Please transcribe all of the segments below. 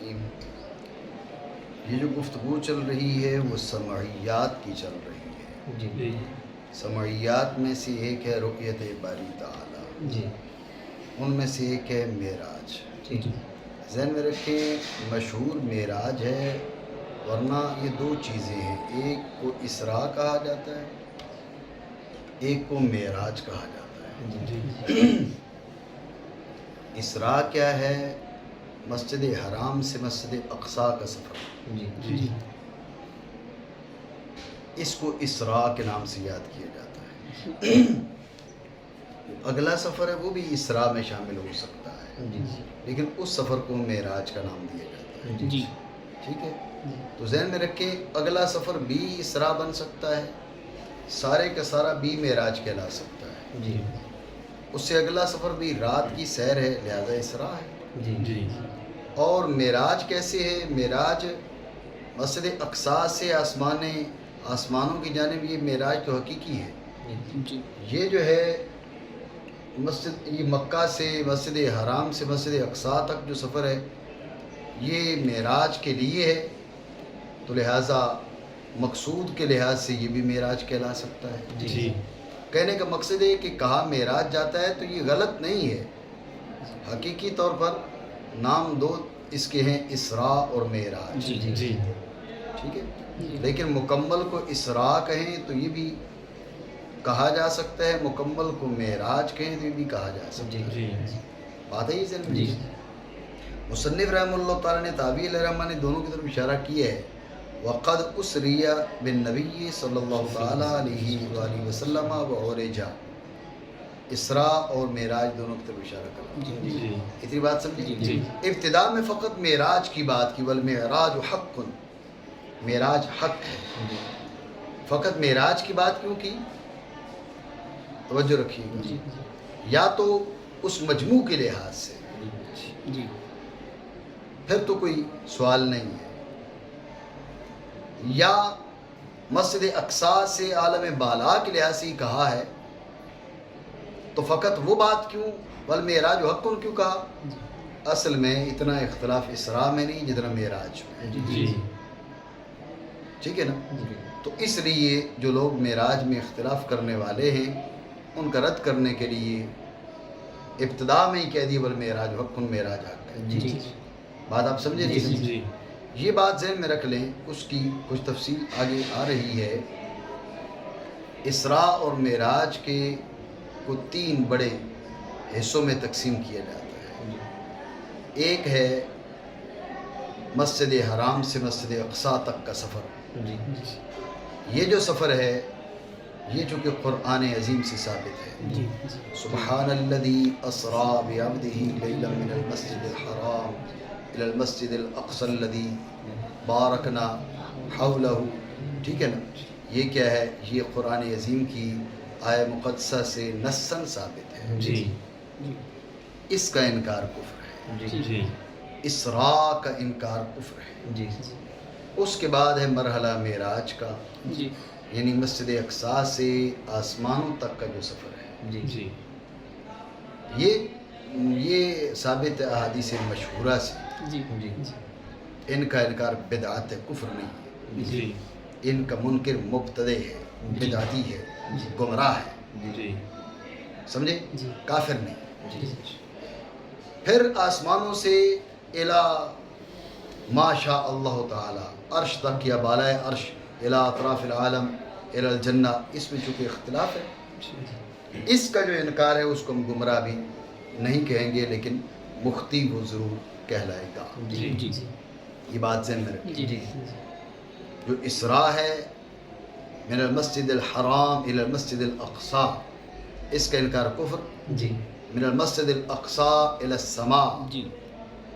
یہ جو گفتگو چل رہی ہے وہ سمعیات کی چل رہی ہے. جی سمعیات میں سے ایک ہے رؤیت باری تعالی، جی ان میں سے ایک ہے معراج. جی ذہن میں رکھیں مشہور معراج ہے، ورنہ یہ دو چیزیں ہیں، ایک کو اسراء کہا جاتا ہے، ایک کو معراج کہا جاتا ہے. جی اسراء کیا ہے؟ مسجد حرام سے مسجد اقصیٰ کا سفر. جی اس کو اسراء کے نام سے یاد کیا جاتا ہے. اگلا سفر ہے وہ بھی اسراء میں شامل ہو سکتا ہے، لیکن اس سفر کو معراج کا نام دیا جاتا ہے. جی ٹھیک ہے، تو ذہن میں رکھیں اگلا سفر بھی اسراء بن سکتا ہے، سارے کا سارا بھی معراج کہلا سکتا ہے. جی اس سے اگلا سفر بھی رات کی سیر ہے، لہذا اسراء ہے. جی اور معراج کیسے ہے؟ معراج مسجد اقصیٰ سے آسمانوں کی جانب، یہ معراج تو حقیقی ہے. یہ جو ہے یہ مکہ سے مسجد حرام سے مسجد اقصیٰ تک جو سفر ہے یہ معراج کے لیے ہے، تو لہٰذا مقصود کے لحاظ سے یہ بھی معراج کہلا سکتا ہے. جی کہنے کا مقصد ہے کہ کہا معراج جاتا ہے تو یہ غلط نہیں ہے، حقیقی طور پر نام دو اس کے ہیں اسراء اور معراج. جی ٹھیک ہے، لیکن مکمل کو اسراء کہیں تو یہ بھی کہا جا سکتا ہے، مکمل کو معراج کہیں تو یہ بھی کہا جا سکتا ہے. بات ہے یہ ذہن میں. مصنف رحمہ اللہ تعالیٰ نے تابعی علیہ رحمہ نے دونوں کی طرف اشارہ کیا ہے. وقد اسری بالنبی صلی اللہ تعالیٰ علیہ وآلہ وسلم وعرج، اسراء اور معراج دونوں کی طرف اشارہ کرا. اتنی بات سمجھیں. ابتدا میں فقط معراج کی بات کی، والمعراج حق، معراج حق ہے. فقط معراج کی بات کیوں کی؟ توجہ رکھیے گا. یا تو اس مجموع کے لحاظ سے، پھر تو کوئی سوال نہیں ہے، یا مسجد اقصیٰ سے عالم بالا کے لحاظ سے ہی کہا ہے تو فقط وہ بات کیوں والمعراج حق کیوں کہا؟ اصل میں اتنا اختلاف اسراء میں نہیں جتنا معراج میں. ٹھیک ہے نا. تو اس لیے جو لوگ معراج میں اختلاف کرنے والے ہیں ان کا رد کرنے کے لیے ابتدا میں ہی کہہ دی والمعراج حق، معراج حق ہے. بات آپ سمجھے نہیں؟ یہ بات ذہن میں رکھ لیں، اس کی کچھ تفصیل آگے آ رہی ہے. اسراء اور معراج کے کو تین بڑے حصوں میں تقسیم کیا جاتا ہے. ایک ہے مسجد حرام سے مسجد اقصیٰ تک کا سفر. یہ جو سفر ہے یہ چونکہ قرآن عظیم سے ثابت ہے. سبحان الذی اسری بعبدہ لیلا من المسجد الحرام الى المسجد الاقصى الذی بارکنا حولہ. ٹھیک ہے نا. یہ کیا ہے؟ یہ قرآن عظیم کی آیہ مقدسہ سے نصاً ثابت ہے. اس کا انکار کفر ہے. اسراء کا انکار کفر ہے. اس کے بعد ہے مرحلہ معراج کا، یعنی مسجد اقصیٰ سے آسمانوں تک کا جو سفر ہے. یہ ثابت احادیث مشہورہ سے. ان کا انکار بدعت ہے، کفر نہیں ہے. ان کا منکر مبتدع ہے، بدعتی ہے، گمراہ ہے. سمجھے؟ کافر نہیں. پھر آسمانوں سے الی ما شاء اللہ تعالی، عرش تک یا بالائے عرش، الی اطراف العالم، الی الجنہ. اس میں چونکہ اختلاف ہے، اس کا جو انکار ہے اس کو ہم گمراہ بھی نہیں کہیں گے، لیکن مخطی وہ ضرور کہلائے گا. یہ بات ذہن میں رکھیں. جو اسراء ہے من المسجد الحرام الی المسجد الاقصی، اس کا انکار کفر. من المسجد الاقصی الی السماء،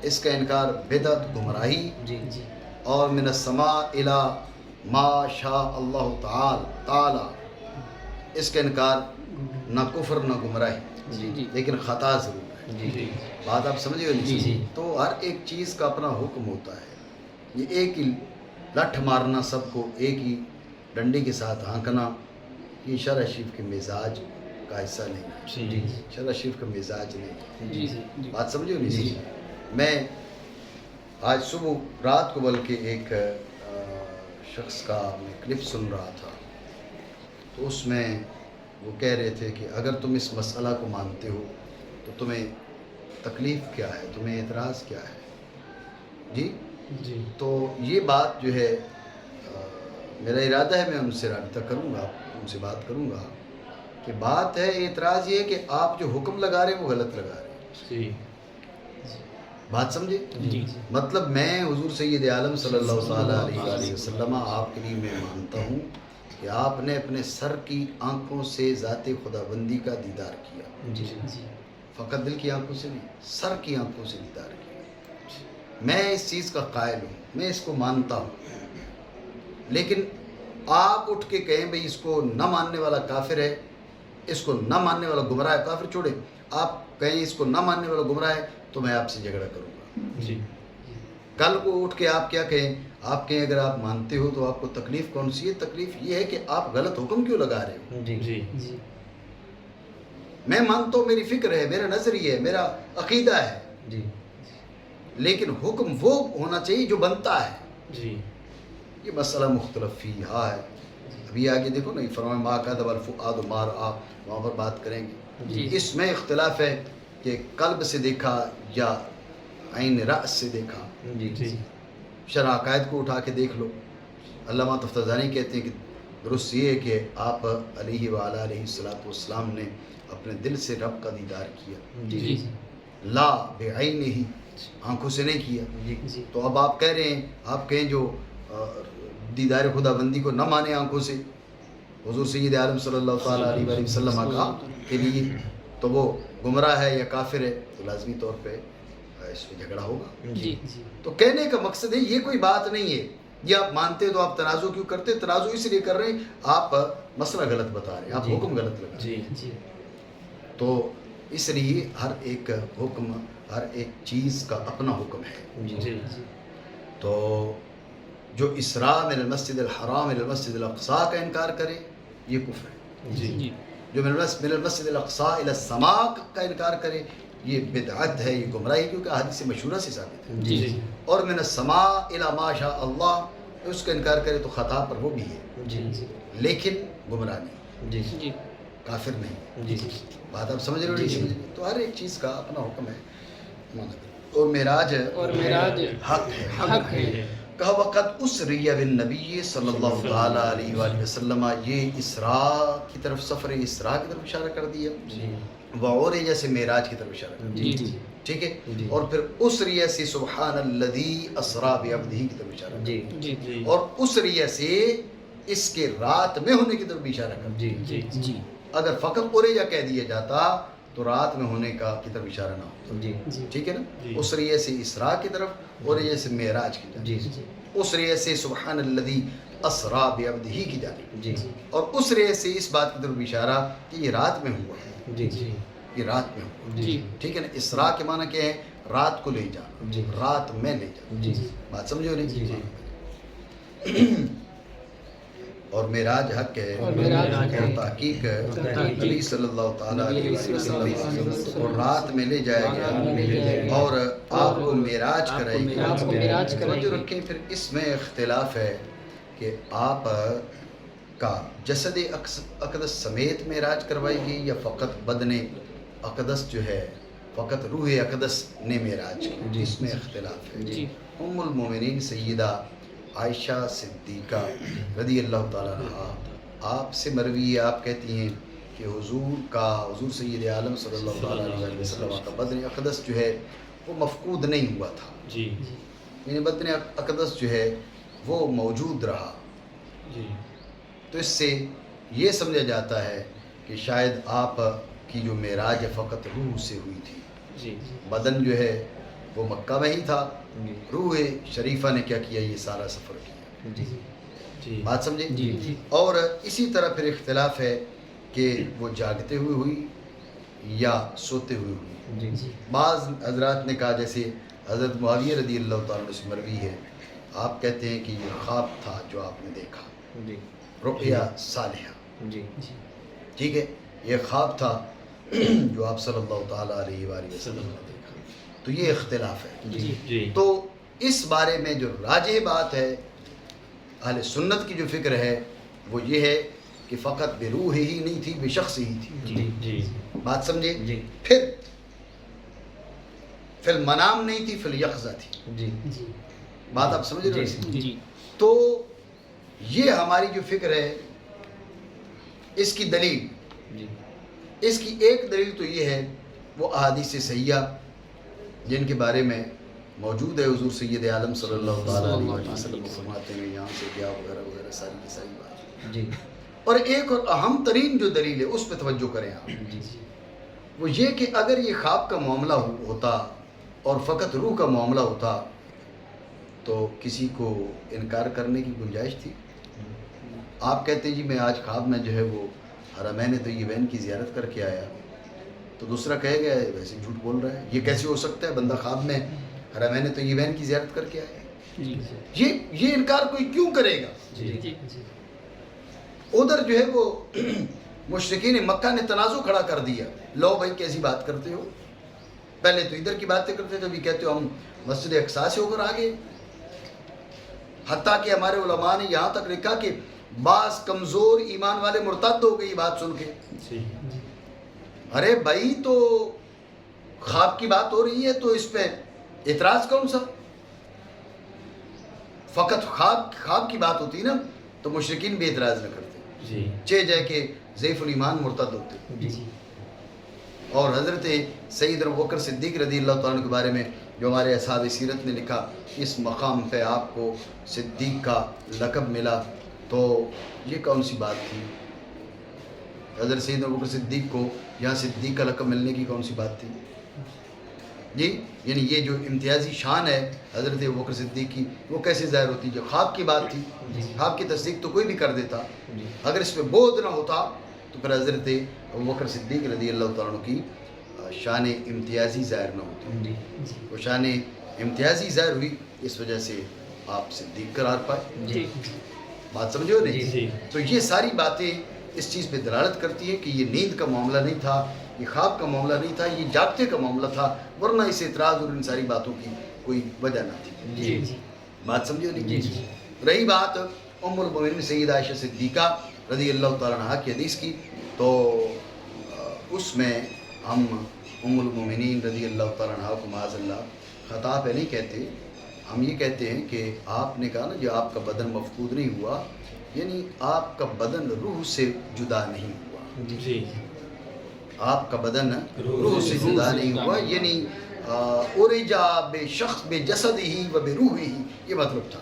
اس کا انکار بدعت، گمراہی. اور من السماء الی ما شاء اللہ تعالی، اس کا انکار نہ کفر نہ گمراہی، لیکن خطا ضرور ہے. بات آپ سمجھے نہیں؟ تو ہر ایک چیز کا اپنا حکم ہوتا ہے. یہ ایک ہی لٹھ مارنا، سب کو ایک ہی ڈنڈی کے ساتھ ہانکنا، یہ شرع شریف کے مزاج کا حصہ نہیں. شرع شریف کا مزاج نہیں. بات سمجھو نہیں؟ میں آج صبح رات کو بلکہ ایک شخص کا میں کلپ سن رہا تھا، تو اس میں وہ کہہ رہے تھے کہ اگر تم اس مسئلہ کو مانتے ہو تو تمہیں تکلیف کیا ہے، تمہیں اعتراض کیا ہے؟ جی تو یہ بات جو ہے میرا ارادہ ہے میں ان سے رابطہ کروں گا، ان سے بات کروں گا کہ بات ہے اعتراض یہ ہے کہ آپ جو حکم لگا رہے ہیں وہ غلط لگا رہے ہیں۔ بات سمجھے؟ مطلب میں حضور سید عالم صلی اللہ تعالیٰ علیہ وسلم آپ کے لیے میں مانتا ہوں کہ آپ نے اپنے سر کی آنکھوں سے ذات خدا بندی کا دیدار کیا، فقط دل کی آنکھوں سے نہیں، سر کی آنکھوں سے دیدار کیا۔ میں اس چیز کا قائل ہوں، میں اس کو مانتا ہوں، لیکن آپ اٹھ کے کہیں بھئی اس کو نہ ماننے والا کافر ہے، اس کو نہ ماننے والا گمراہ ہے، کافر چھوڑے، آپ کہیں اس کو نہ ماننے والا گمراہ ہے تو میں آپ سے جھگڑا کروں گا۔ کل کو اٹھ کے آپ کیا کہیں، آپ کہیں اگر آپ مانتے ہو تو آپ کو تکلیف کون سی ہے؟ تکلیف یہ ہے کہ آپ غلط حکم کیوں لگا رہے ہو۔ میں مانتا ہوں، میری فکر ہے، میرا نظریہ ہے، میرا عقیدہ ہے، لیکن حکم وہ ہونا چاہیے جو بنتا ہے۔ یہ مسئلہ مختلف فیہا ہے، ابھی آگے دیکھو نا، فرمائے ما کذب الفؤاد ما رأى، وہاں پر بات کریں گے۔ اس میں اختلاف ہے کہ قلب سے دیکھا یا عین رأس سے دیکھا۔ شرع عقائد کو اٹھا کے دیکھ لو، علامہ تفتزانی کہتے ہیں کہ درست یہ ہے کہ آپ علیہ وعلیٰ علیہ السلام نے اپنے دل سے رب کا دیدار کیا، لا بعینہ، آنکھوں سے نہیں کیا۔ تو اب آپ کہہ رہے ہیں، آپ کہیں جو دیدار خدا بندی کو نہ مانے آنکھوں سے، حضور سید عالم صلی اللہ تعالیٰ علیہ وسلم کا کے لیے، تو وہ گمراہ ہے یا کافر ہے، تو لازمی طور پہ اس پہ جھگڑا ہوگا۔ تو کہنے کا مقصد ہے یہ کوئی بات نہیں ہے، یہ آپ مانتے تو آپ تنازع کیوں کرتے؟ تنازع اس لیے کر رہے ہیں آپ مسئلہ غلط بتا رہے ہیں، آپ حکم غلط لگا رہے ہیں۔ تو اس لیے ہر ایک حکم، ہر ایک چیز کا اپنا حکم ہے۔ تو جو اسراء من المسجد الحرام الى المسجد الاقصی کا انکار کرے یہ کفر ہے۔ جو من المسجد الاقصی الى السماء کا انکار کرے یہ بدعت ہے، یہ گمراہی، کیونکہ حدیث مشہورہ سے ثابت ہے۔ اور من السماء الى ما شاء اللہ اس کا انکار کرے تو خطا پر وہ بھی ہے، لیکن گمراہ نہیں، کافر نہیں۔ بات آپ سمجھ رہے ہو؟ تو ہر ایک چیز کا اپنا حکم ہے۔ اور معراج حق ہے۔ کہا وقت اسری بالنبی صلی اللہ تعالیٰ علیہ وآلہ وسلم، یہ اسراء کی طرف، سفر اسراء کی طرف اشارہ کر دیا، وعرج سے معراج کی طرف اشارہ کر دیا، ٹھیک ہے، اور پھر اسری سے سبحان الذی اسری بعبدہ کی طرف اشارہ کر دیا، اور اسری سے اس کے رات میں ہونے کی طرف بھی اشارہ کر دیا۔ اگر فقط عرج کہہ دیا جاتا تو رات میں ہونے کا کی طرف اشارہ نہ ہوتا، ٹھیک ہے نا۔ اسریہ سے اسراء کی طرف، عرج سے معراج کی جانب، اسریہ سے سبحان الذی اسری بعبدہ کی جانب، اور اسریہ سے اس بات کی طرف اشارہ کہ یہ رات میں ہوا ہے، یہ رات میں ہوا، ٹھیک ہے نا۔ اسراء کے معنی کیا ہے؟ رات کو لے جانا، رات میں لے جانا، بات سمجھو نہیں؟ اور معراج حق ہے، اور تحقیق نبی صلی اللہ تعالیٰ علیہ وسلم اور رات میں لے جایا گیا اور آپ کو معراج کرائی گئی۔ توجہ رکھیں، پھر اس میں اختلاف ہے کہ آپ کا جسد اقدس سمیت معراج کروائی گئی یا فقط بدن اقدس جو ہے، فقط روح اقدس نے معراج کی، اس میں اختلاف ہے۔ ام المومنین سیدہ عائشہ صدیقہ رضی اللہ تعالیٰ عنہا، آپ سے مروی ہے، آپ کہتی ہیں کہ حضور سید عالم صلی اللہ تعالیٰ علیہ وسلم کا بدن اقدس جو ہے وہ مفقود نہیں ہوا تھا، یعنی بدن اقدس جو ہے وہ موجود رہا۔ تو اس سے یہ سمجھا جاتا ہے کہ شاید آپ کی جو معراج فقط روح سے ہوئی تھی، بدن جو ہے وہ مکہ میں ہی تھا، روح شریفہ نے کیا کیا؟ یہ سارا سفر کیا، بات سمجھے؟ اور اسی طرح پھر اختلاف ہے کہ وہ جاگتے ہوئے ہوئی یا سوتے ہوئے ہوئی۔ بعض حضرات نے کہا، جیسے حضرت معاویہ رضی اللہ تعالیٰ عنہ سے مروی ہے، آپ کہتے ہیں کہ یہ خواب تھا جو آپ نے دیکھا، رؤیا صالحہ، ٹھیک ہے، یہ خواب تھا جو آپ صلی اللہ تعالیٰ علیہ وآلہ وسلم نے دیکھا۔ تو یہ اختلاف ہے۔ تو اس بارے میں جو راجح بات ہے اہل سنت کی جو فکر ہے وہ یہ ہے کہ فقط بروح ہی نہیں تھی، بشخص ہی تھی. جی بات سمجھے؟ جی پھر فی المنام نہیں تھی، فی الیقظہ تھی. جی بات آپ سمجھ رہے ہیں؟ جی تو یہ ہماری جو فکر ہے اس کی دلیل، جی اس کی ایک دلیل تو یہ ہے وہ احادیث صحیحہ جن کے بارے میں موجود ہے حضور سید عالم صلی اللہ تعالیٰ علیہ وسلم فرماتے ہیں یہاں سے کیا وغیرہ وغیرہ ساری کی ساری بات. جی اور ایک اور اہم ترین جو دلیل ہے اس پہ توجہ کریں آپ، جی وہ یہ کہ اگر یہ خواب کا معاملہ ہوتا اور فقط روح کا معاملہ ہوتا تو کسی کو انکار کرنے کی گنجائش تھی؟ آپ کہتے ہیں جی میں آج خواب میں جو ہے وہ حرمین طیبین کی زیارت کر کے آیا، تو دوسرا کہے گا ویسے جھوٹ بول رہا ہے، یہ کیسے ہو سکتا ہے بندہ خواب میں حرمین طیبین کی زیارت کر کے آیا؟ یہ انکار کوئی کیوں کرے گا؟ ادھر جو ہے وہ مشرکین مکہ نے تنازع کھڑا کر دیا، لو بھائی کیسی بات کرتے ہو، پہلے تو ادھر کی باتیں کرتے تھے، ابھی کہتے ہو ہم مسجد اقصی سے ہو کر آگے. حتیٰ کہ ہمارے علماء نے یہاں تک لکھا کہ بعض کمزور ایمان والے مرتد ہو گئی بات سن کے. ارے بھائی تو خواب کی بات ہو رہی ہے تو اس پہ اعتراض کون سا؟ فقط خواب کی بات ہوتی نا تو مشرکین بھی اعتراض نہ کرتے، چہ جائے کہ ضعیف الایمان مرتد ہوتے. اور حضرت سیدنا ابوبکر صدیق رضی اللہ تعالیٰ عنہ کے بارے میں جو ہمارے اصحاب سیرت نے لکھا، اس مقام پہ آپ کو صدیق کا لقب ملا، تو یہ کون سی بات تھی؟ حضرت سیدنا ابوبکر صدیق کو یہاں صدیق کا لقب ملنے کی کون سی بات تھی؟ جی یعنی یہ جو امتیازی شان ہے حضرت ابوبکر صدیق کی وہ کیسے ظاہر ہوتی؟ جو خواب کی بات تھی، خواب کی تصدیق تو کوئی بھی کر دیتا، اگر اس پہ بودھ نہ ہوتا تو پھر حضرت ابوبکر صدیق رضی اللہ تعالیٰ عنہ کی شان امتیازی ظاہر نہ ہوتی. وہ شان امتیازی ظاہر ہوئی، اس وجہ سے آپ صدیق قرار پائے. بات سمجھو نہیں؟ تو یہ ساری باتیں اس چیز پہ دلالت کرتی ہیں کہ یہ نیند کا معاملہ نہیں تھا، یہ خواب کا معاملہ نہیں تھا، یہ جاگتے کا معاملہ تھا، ورنہ اس اعتراض اور ان ساری باتوں کی کوئی وجہ نہ تھی. بات سمجھو نہیں؟ رہی بات ام المومنین سیدہ عائشہ صدیقہ رضی اللہ تعالیٰ عنہ کی حدیث کی، تو اس میں ہم ام المومنین رضی اللہ تعالیٰ عنہ کو معاذ اللہ خطا پہ نہیں کہتے، ہم یہ کہتے ہیں کہ آپ نے کہا نا جو آپ کا بدن مفقود نہیں ہوا، یعنی آپ کا بدن روح سے جدا نہیں ہوا. آپ کا بدن روح سے جدا نہیں ہوا، یعنی اورجا بے شخص بے جسد ہی و بے روح ہی، یہ مطلب تھا.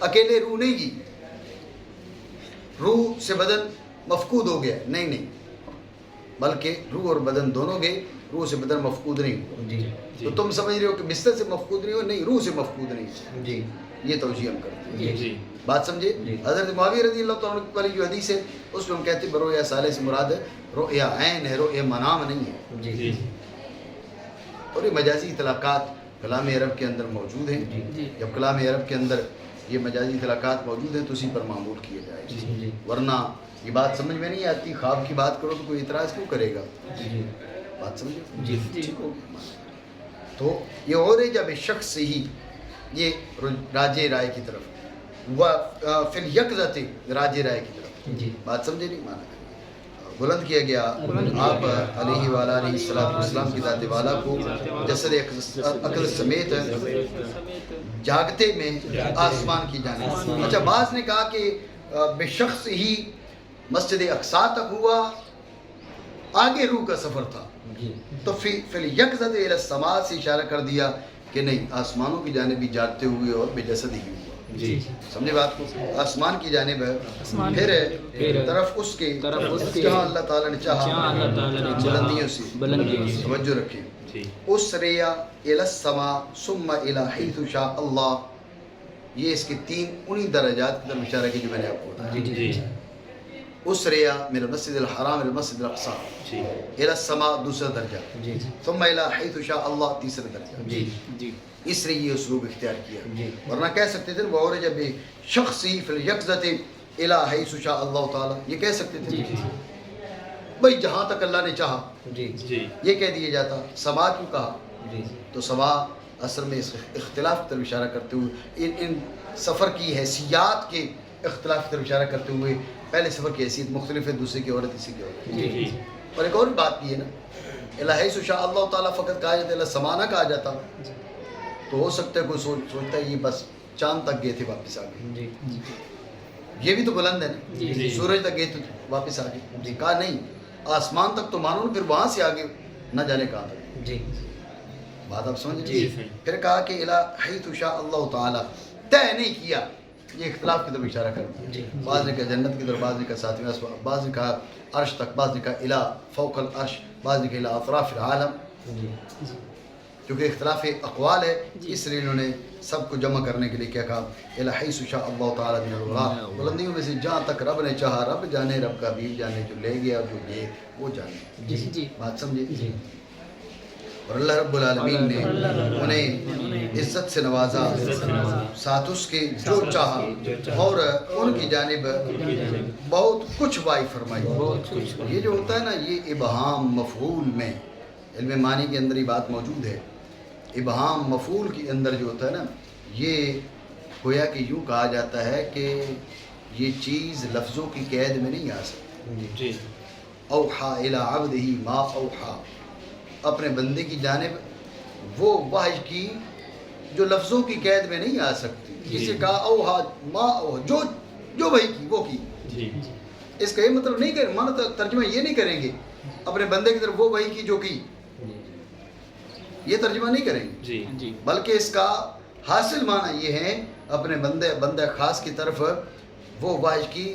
اکیلے روح نہیں گئی، روح سے بدن مفقود ہو گیا، نہیں، بلکہ روح اور بدن دونوں گئے، روح سے بدن مفقود نہیں ہوا. تو تم سمجھ رہے ہو کہ بستر سے مفقود نہیں ہو، نہیں، روح سے مفقود نہیں ہو. یہ توجیہ ہم کرتے ہیں. بات سمجھے؟ حضرت معاویہ رضی اللہ تعالیٰ عنہ والی جو حدیث ہے اس میں ہم کہتے ہیں برؤیا صالح سے مراد ہے رؤیا عین ہے، رؤیا منام نہیں ہے. اور یہ مجازی اطلاقات کلام عرب کے اندر موجود ہیں. جب کلام عرب کے اندر یہ مجازی اطلاقات موجود ہیں تو اسی پر معمول کیا جائے، ورنہ یہ بات سمجھ میں نہیں آتی. خواب کی بات کرو تو کوئی اعتراض کیوں کرے گا؟ بات سمجھو؟ ٹھیک ہو گیا. تو یہ اور جب شخص سے ہی یہ راجے رائے کی طرف و فی الیقظۃ راجے رائے کی طرف. بات سمجھے نہیں؟ مانا بلند کیا گیا آپ علیہ وآلہ السلام کی ذات والا کو جسد عقل سمیت جاگتے میں آسمان کی جانب. اچھا بعض نے کہا کہ بے شخص ہی مسجد اقصی تک ہوا، آگے روح کا سفر تھا، تو فی الیقظۃ الی السماء سے اشارہ کر دیا کہ نہیں، آسمانوں کی جانب بھی جاگتے ہوئے اور بے جسد ہی ہوا. سمجھے بات کو؟ آسمان کی جانب ہے، پھر طرف اس کے جہاں اللہ تعالیٰ نے چاہا بلندیوں سے. توجہ رکھیں. اسریا الی السماء ثم الی حیث شاء اللہ، یہ اس کے تین انہی درجات کی طرف اشارہ کیا جو میں نے آپ کو بتایا. اسریا من المسجد الحرام الى المسجد الاقصى الى السماء دوسرا درجہ، ثم الى حيث شاء اللہ تیسرا درجہ. اس لیے یہ اسلوب اختیار کیا، ورنہ کہہ سکتے تھے وَعُرِجَ بِشَخْصِهِ فِي الْيَقْظَةِ إِلَى حَيْثُ شَاءَ اللَّهُ تعالیٰ، یہ کہہ سکتے تھے بھئی جہاں تک اللہ نے چاہا. یہ کہہ دیا جاتا. سما کیوں کہا؟ تو سما اصل میں اس اختلاف کی طرف اشارہ کرتے ہوئے ان سفر کی حیثیات کے اختلاف کی طرف اشارہ کرتے ہوئے پہلے سفر کی حیثیت مختلف ہے، دوسرے کی عورت اسی کی عورت. اور ایک اور بات بھی ہے نا، الہ حیث شاء اللہ تعالیٰ فقط کہا جاتا ہے، الہ سمانا کہا جاتا، تو ہو سکتا ہے کوئی سوچتا ہے یہ بس چاند تک گئے تھے واپس آ گئے، یہ بھی تو بلند ہے نا، سورج تک گئے تھے واپس آ گئے، کہا نہیں آسمان تک تو مانو نا، پھر وہاں سے آگے نہ جانے کہاں تک. بات آپ سمجھ. پھر کہا کہ الہ حیث شاء اللہ تعالیٰ، طے نہیں کیا، یہ اختلاف کی طرف اشارہ کر دیا. بعض نے کہا جنت کی طرف، بعض نے کہا ساتویں آسمان، بعض نے کہا عرش تک، بعض نے کہا الہ فوق العرش، بعض نے کہا الہ اطراف العالم. کیونکہ اختلاف اقوال ہے اس لیے انہوں نے سب کو جمع کرنے کے لیے کیا کہا، الہ حیث شاء اللہ تعالیٰ من الغلا، بلندیوں میں سے جہاں تک رب نے چاہا، رب جانے، رب کا بھی جانے، جو لے گیا جو گئے وہ جانے. بات سمجھے. اور اللہ رب العالمین نے انہیں عزت سے نوازا، ساتھ اس کے جو چاہا، اور ان کی جانب بہت کچھ وائی فرمائی. یہ جو ہوتا ہے نا، یہ ابہام مفعول میں، علم معنی کے اندر یہ بات موجود ہے. ابہام مفعول کے اندر جو ہوتا ہے نا، یہ گویا کہ یوں کہا جاتا ہے کہ یہ چیز لفظوں کی قید میں نہیں آ سکتی. اوحا الی عبدہ ما اوحا، اپنے بندے کی جانب وہ وحی کی جو لفظوں کی قید میں نہیں آ سکتی. جسے کہا اوحا ما اوحا، جو وحی کی وہ کی. اس کا یہ مطلب نہیں کہ معنی ترجمہ یہ نہیں کریں گے اپنے بندے کی طرف وہ وحی کی جو کی، یہ ترجمہ نہیں کریں گے، بلکہ اس کا حاصل معنی یہ ہے اپنے بندے خاص کی طرف وہ وحی کی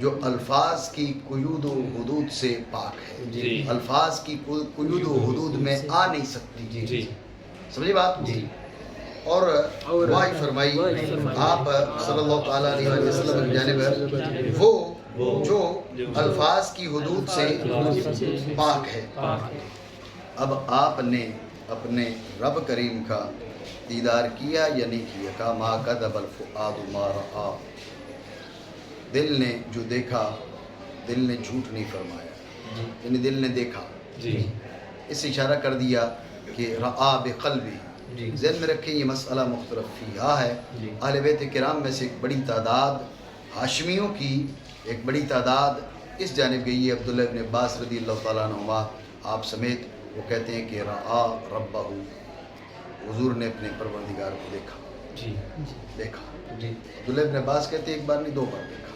جو الفاظ کی قیود و حدود سے پاک ہے، الفاظ کی قیود و حدود میں آ نہیں سکتی. سمجھے بات. اور وحی فرمائی آپ صلی اللہ تعالیٰ علیہ وسلم کی جانب وہ جو الفاظ کی حدود سے پاک ہے. اب آپ نے اپنے رب کریم کا دیدار کیا یا نہیں کیا؟ کہا ما کذب الفؤاد ما رآ، دل نے جو دیکھا، دل نے جھوٹ نہیں فرمایا، یعنی دل نے دیکھا. اس سے اشارہ کر دیا کہ رآ بقلبی. ذہن میں رکھیں یہ مسئلہ مختلف فیہا ہے. اہل بیت کرام میں سے ایک بڑی تعداد، ہاشمیوں کی ایک بڑی تعداد اس جانب گئی ہے. عبداللہ ابن عباس رضی اللہ تعالیٰ عنہما آپ سمیت، وہ کہتے ہیں کہ رآ ربہ، حضور نے اپنے پروردگار کو دیکھا. دیکھا. عبداللہ ابن عباس کہتے ہیں ایک بار نہیں دو بار دیکھا.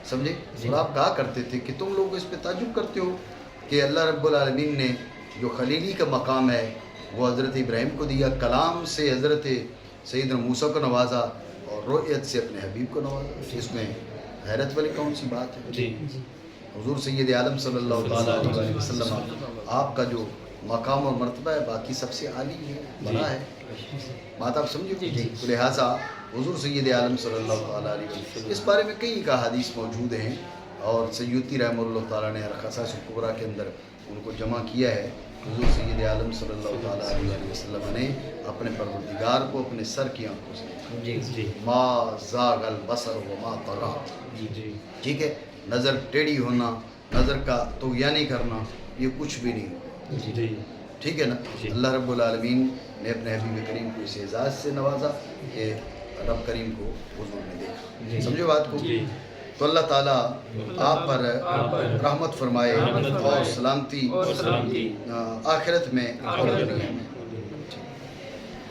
سمجھے. اور آپ کہا کرتے تھے کہ تم لوگ اس پہ تعجب کرتے ہو کہ اللہ رب العالمین نے جو خلیلی کا مقام ہے وہ حضرت ابراہیم کو دیا، کلام سے حضرت سیدنا موسیٰ کو نوازا، اور رؤیت سے اپنے حبیب کو نوازا. اس میں حیرت والی کون سی بات ہے؟ حضور سید عالم صلی اللہ تعالیٰ علیہ وسلم، آپ کا جو مقام اور مرتبہ ہے باقی سب سے عالی ہے، بڑا ہے. بات آپ سمجھو. لہٰذا حضور سید عالم صلی اللہ تعالیٰ علیہ وسلم، اس بارے میں کئی احادیث موجود ہیں، اور سیوطی رحمہ اللہ تعالیٰ نے خصائص الکبریٰ کے اندر ان کو جمع کیا ہے. حضور سید عالم صلی اللہ تعالیٰ علیہ وسلم نے اپنے پروردگار کو اپنے سر کی آنکھوں سے ما زاغ البصر وما طغى. ٹھیک ہے. نظر ٹیڑھی ہونا، نظر کا طغیانی کرنا، یہ کچھ بھی نہیں. ٹھیک ہے نا. اللہ رب العالمین نے اپنے حبیب کریم کو اس اعزاز سے نوازا کہ رب کریم کو حضور نے دیکھا. سمجھو بات کو. تو اللہ تعالیٰ آپ پر رحمت فرمائے اور سلامتی آخرت میں اور دنیا میں.